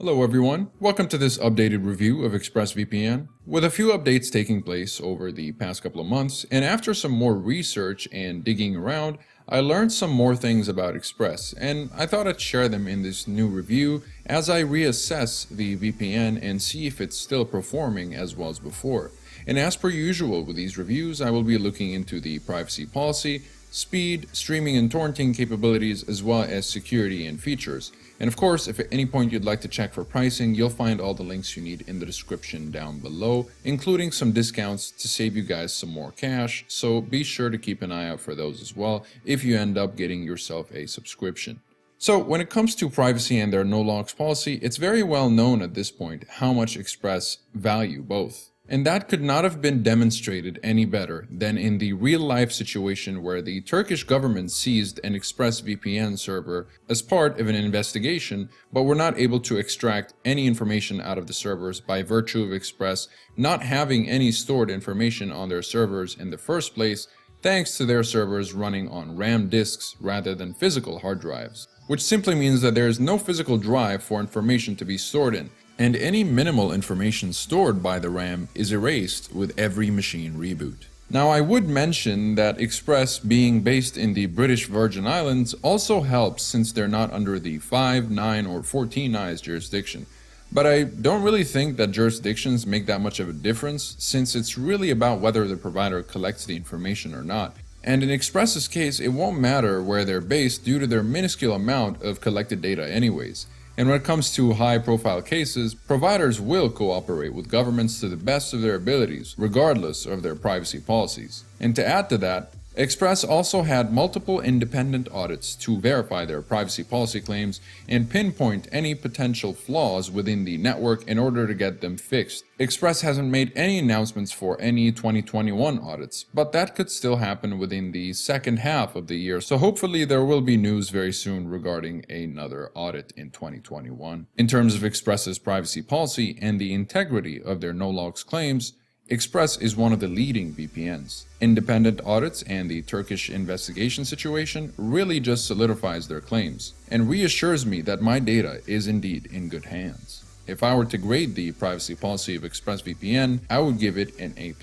Hello everyone, welcome to this updated review of ExpressVPN. With a few updates taking place over the past couple of months, and after some more research and digging around, I learned some more things about Express, and I thought I'd share them in this new review as I reassess the VPN and see if it's still performing as well as before. And as per usual with these reviews, I will be looking into the privacy policy, speed, streaming and torrenting capabilities, as well as security and features. And of course, if at any point you'd like to check for pricing, you'll find all the links you need in the description down below, including some discounts to save you guys some more cash, so be sure to keep an eye out for those as well if you end up getting yourself a subscription. So when it comes to privacy and their no-logs policy, it's very well known at this point how much Express value both. And that could not have been demonstrated any better than in the real-life situation where the Turkish government seized an ExpressVPN server as part of an investigation, but were not able to extract any information out of the servers by virtue of Express not having any stored information on their servers in the first place, thanks to their servers running on RAM disks rather than physical hard drives. Which simply means that there is no physical drive for information to be stored in, and any minimal information stored by the RAM is erased with every machine reboot. Now, I would mention that Express being based in the British Virgin Islands also helps since they're not under the 5, 9, or 14 eyes jurisdiction. But I don't really think that jurisdictions make that much of a difference, since it's really about whether the provider collects the information or not. And in Express's case, it won't matter where they're based due to their minuscule amount of collected data anyways. And when it comes to high-profile cases, providers will cooperate with governments to the best of their abilities, regardless of their privacy policies. And to add to that, Express also had multiple independent audits to verify their privacy policy claims and pinpoint any potential flaws within the network in order to get them fixed. Express hasn't made any announcements for any 2021 audits, but that could still happen within the second half of the year, so hopefully there will be news very soon regarding another audit in 2021. In terms of Express's privacy policy and the integrity of their no-logs claims, Express is one of the leading VPNs. Independent audits and the Turkish investigation situation really just solidifies their claims and reassures me that my data is indeed in good hands. If I were to grade the privacy policy of ExpressVPN, I would give it an A+.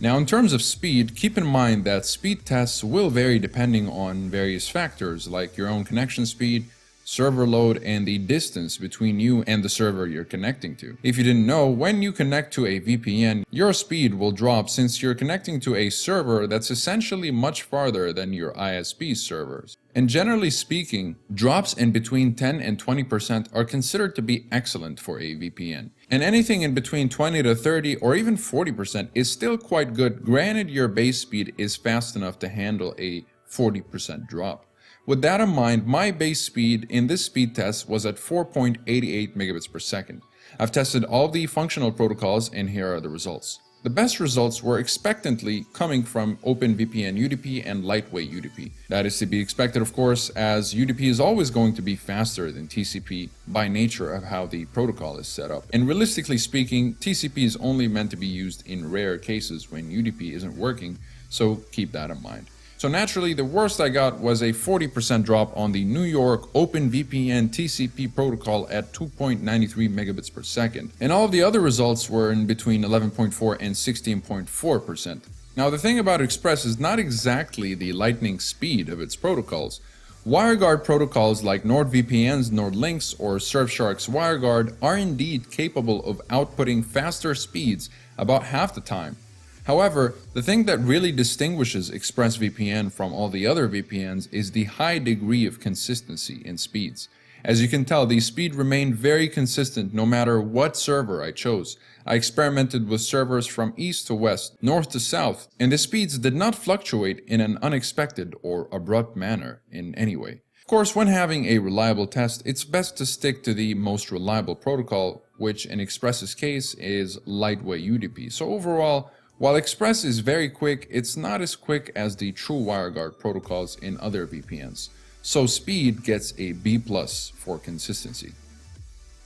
Now, in terms of speed, keep in mind that speed tests will vary depending on various factors like your own connection speed, server load, and the distance between you and the server you're connecting to. If you didn't know, when you connect to a VPN, your speed will drop since you're connecting to a server that's essentially much farther than your ISP servers. And generally speaking, drops in between 10 and 20% are considered to be excellent for a VPN. And anything in between 20 to 30 or even 40% is still quite good, granted your base speed is fast enough to handle a 40% drop. With that in mind, my base speed in this speed test was at 4.88 megabits per second. I've tested all the functional protocols and here are the results. The best results were expectantly coming from OpenVPN UDP and Lightweight UDP. That is to be expected, of course, as UDP is always going to be faster than TCP by nature of how the protocol is set up. And realistically speaking, TCP is only meant to be used in rare cases when UDP isn't working, so keep that in mind. So naturally, the worst I got was a 40% drop on the New York OpenVPN TCP protocol at 2.93 megabits per second. And all of the other results were in between 11.4 and 16.4%. Now, the thing about Express is not exactly the lightning speed of its protocols. WireGuard protocols like NordVPN's NordLynx or Surfshark's WireGuard are indeed capable of outputting faster speeds about half the time. However, the thing that really distinguishes ExpressVPN from all the other VPNs is the high degree of consistency in speeds. As you can tell, the speed remained very consistent no matter what server I chose. I experimented with servers from east to west, north to south, and the speeds did not fluctuate in an unexpected or abrupt manner in any way. Of course, when having a reliable test, it's best to stick to the most reliable protocol, which in Express's case is Lightweight UDP. So overall, while Express is very quick, it's not as quick as the true WireGuard protocols in other VPNs. So speed gets a B+ for consistency.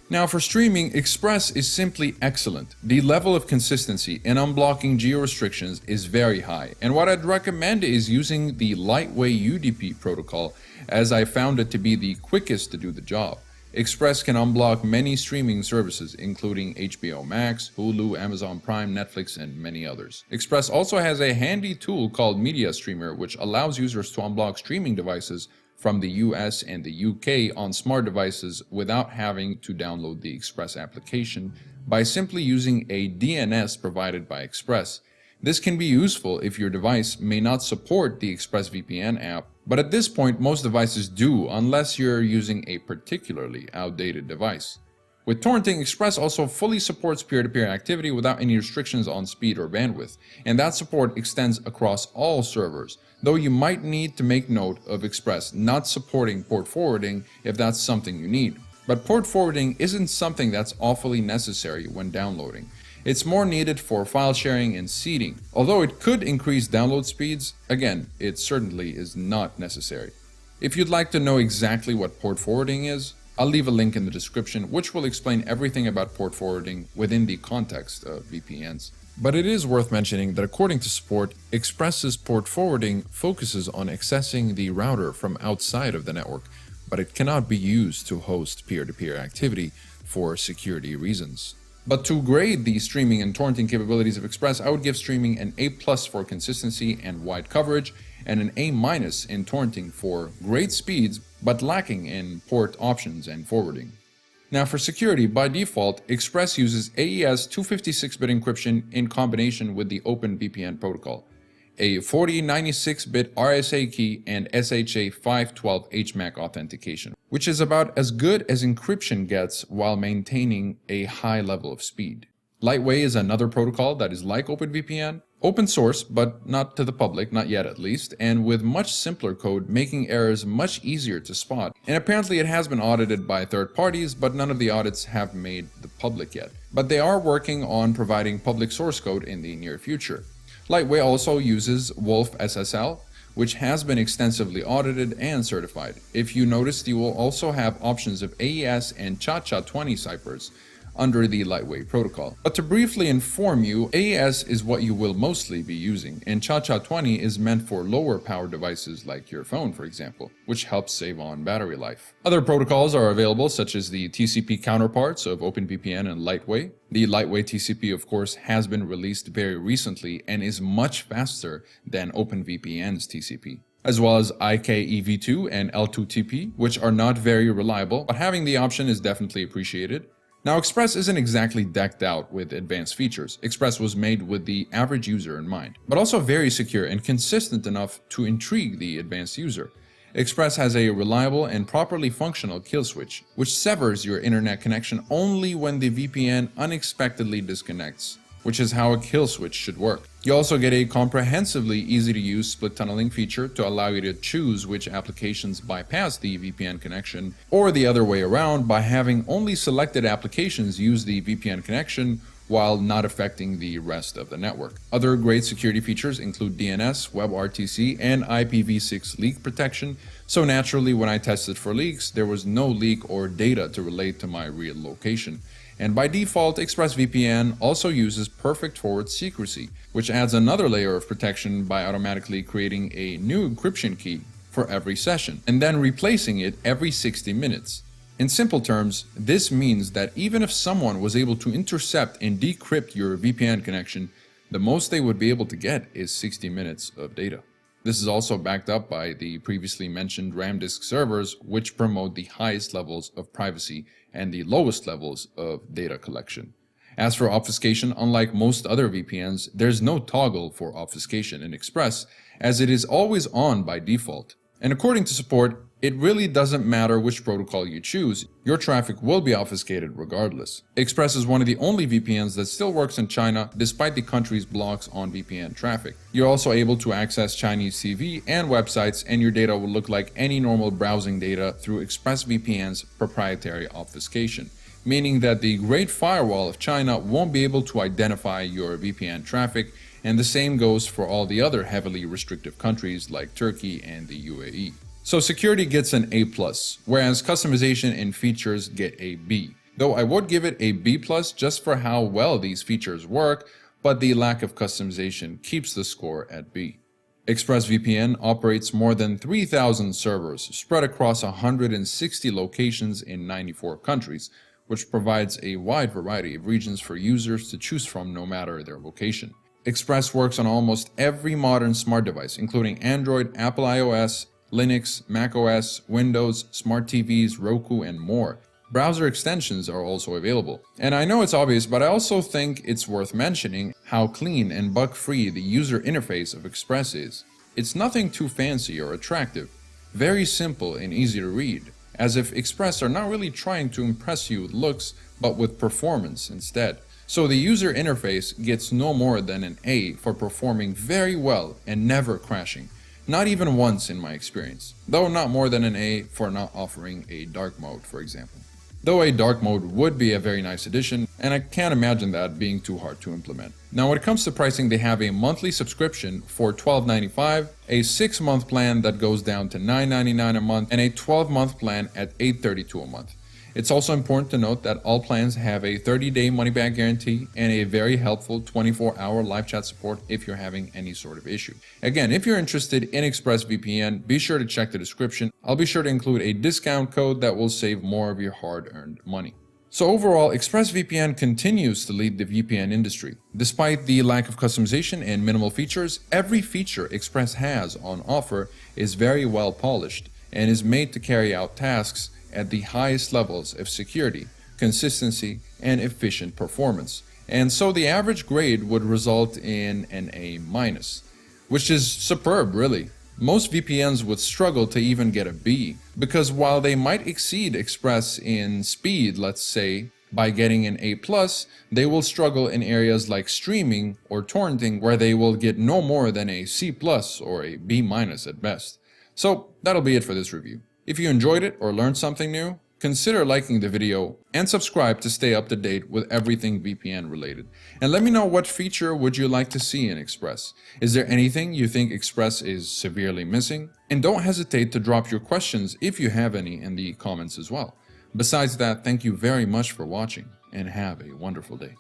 Now for streaming, Express is simply excellent. The level of consistency in unblocking geo-restrictions is very high, and what I'd recommend is using the Lightweight UDP protocol, as I found it to be the quickest to do the job. Express can unblock many streaming services, including HBO Max, Hulu, Amazon Prime, Netflix, and many others. Express also has a handy tool called Media Streamer, which allows users to unblock streaming devices from the US and the UK on smart devices without having to download the Express application by simply using a DNS provided by Express. This can be useful if your device may not support the ExpressVPN app, but at this point most devices do unless you're using a particularly outdated device. With torrenting, Express also fully supports peer-to-peer activity without any restrictions on speed or bandwidth, and that support extends across all servers, though you might need to make note of Express not supporting port forwarding if that's something you need. But port forwarding isn't something that's awfully necessary when downloading. It's more needed for file sharing and seeding. Although it could increase download speeds, again, it certainly is not necessary. If you'd like to know exactly what port forwarding is, I'll leave a link in the description which will explain everything about port forwarding within the context of VPNs. But it is worth mentioning that according to support, Express's port forwarding focuses on accessing the router from outside of the network, but it cannot be used to host peer-to-peer activity for security reasons. But to grade the streaming and torrenting capabilities of Express, I would give streaming an A+ for consistency and wide coverage, and an A- in torrenting for great speeds but lacking in port options and forwarding. Now for security, by default, Express uses AES 256-bit encryption in combination with the OpenVPN protocol, a 4096-bit RSA key, and SHA 512 HMAC authentication, which is about as good as encryption gets while maintaining a high level of speed. Lightway is another protocol that is like OpenVPN, open source but not to the public, not yet at least, and with much simpler code, making errors much easier to spot. And apparently it has been audited by third parties, but none of the audits have made the public yet. But they are working on providing public source code in the near future. Lightway also uses Wolf SSL, which has been extensively audited and certified. If you noticed, you will also have options of AES and ChaCha20 ciphers under the Lightway protocol. But to briefly inform you, AES is what you will mostly be using, and ChaCha20 is meant for lower power devices like your phone, for example, which helps save on battery life. Other protocols are available, such as the TCP counterparts of OpenVPN and Lightway. The Lightway TCP, of course, has been released very recently and is much faster than OpenVPN's TCP, as well as IKEv2 and L2TP, which are not very reliable, but having the option is definitely appreciated. Now, Express isn't exactly decked out with advanced features. Express was made with the average user in mind, but also very secure and consistent enough to intrigue the advanced user. Express has a reliable and properly functional kill switch, which severs your internet connection only when the VPN unexpectedly disconnects, which is how a kill switch should work. You also get a comprehensively easy-to-use split tunneling feature to allow you to choose which applications bypass the VPN connection, or the other way around by having only selected applications use the VPN connection while not affecting the rest of the network. Other great security features include DNS, WebRTC, and IPv6 leak protection, so naturally when I tested for leaks, there was no leak or data to relate to my real location. And by default, ExpressVPN also uses perfect forward secrecy, which adds another layer of protection by automatically creating a new encryption key for every session, and then replacing it every 60 minutes. In simple terms, this means that even if someone was able to intercept and decrypt your VPN connection, the most they would be able to get is 60 minutes of data. This is also backed up by the previously mentioned RAM disk servers, which promote the highest levels of privacy and the lowest levels of data collection. As for obfuscation, unlike most other VPNs, there's no toggle for obfuscation in Express, as it is always on by default. And according to support, it really doesn't matter which protocol you choose, your traffic will be obfuscated regardless. Express is one of the only VPNs that still works in China despite the country's blocks on VPN traffic. You're also able to access Chinese TV and websites, and your data will look like any normal browsing data through ExpressVPN's proprietary obfuscation, meaning that the Great Firewall of China won't be able to identify your VPN traffic, and the same goes for all the other heavily restrictive countries like Turkey and the UAE. So security gets an A+, whereas customization and features get a B. Though I would give it a B+ just for how well these features work, but the lack of customization keeps the score at B. ExpressVPN operates more than 3,000 servers spread across 160 locations in 94 countries, which provides a wide variety of regions for users to choose from no matter their location. Express works on almost every modern smart device, including Android, Apple iOS, Linux, macOS, Windows, smart TVs, Roku, and more. Browser extensions are also available. And I know it's obvious, but I also think it's worth mentioning how clean and bug-free the user interface of Express is. It's nothing too fancy or attractive, very simple and easy to read, as if Express are not really trying to impress you with looks, but with performance instead. So the user interface gets no more than an A for performing very well and never crashing. Not even once in my experience, though not more than an A for not offering a dark mode, for example. Though a dark mode would be a very nice addition, and I can't imagine that being too hard to implement. Now when it comes to pricing, they have a monthly subscription for $12.95, a 6-month plan that goes down to $9.99 a month, and a 12-month plan at $8.32 a month. It's also important to note that all plans have a 30-day money-back guarantee and a very helpful 24-hour live chat support if you're having any sort of issue. Again, if you're interested in ExpressVPN, be sure to check the description. I'll be sure to include a discount code that will save more of your hard-earned money. So overall, ExpressVPN continues to lead the VPN industry. Despite the lack of customization and minimal features, every feature Express has on offer is very well polished and is made to carry out tasks at the highest levels of security, consistency, and efficient performance. And so the average grade would result in an A-, which is superb, really. Most VPNs would struggle to even get a B, because while they might exceed Express in speed, let's say, by getting an A+, they will struggle in areas like streaming or torrenting, where they will get no more than a C+ or a B- at best. So that'll be it for this review. If you enjoyed it or learned something new, consider liking the video and subscribe to stay up to date with everything VPN related. And let me know, what feature would you like to see in Express? Is there anything you think Express is severely missing? And don't hesitate to drop your questions if you have any in the comments as well. Besides that, thank you very much for watching and have a wonderful day.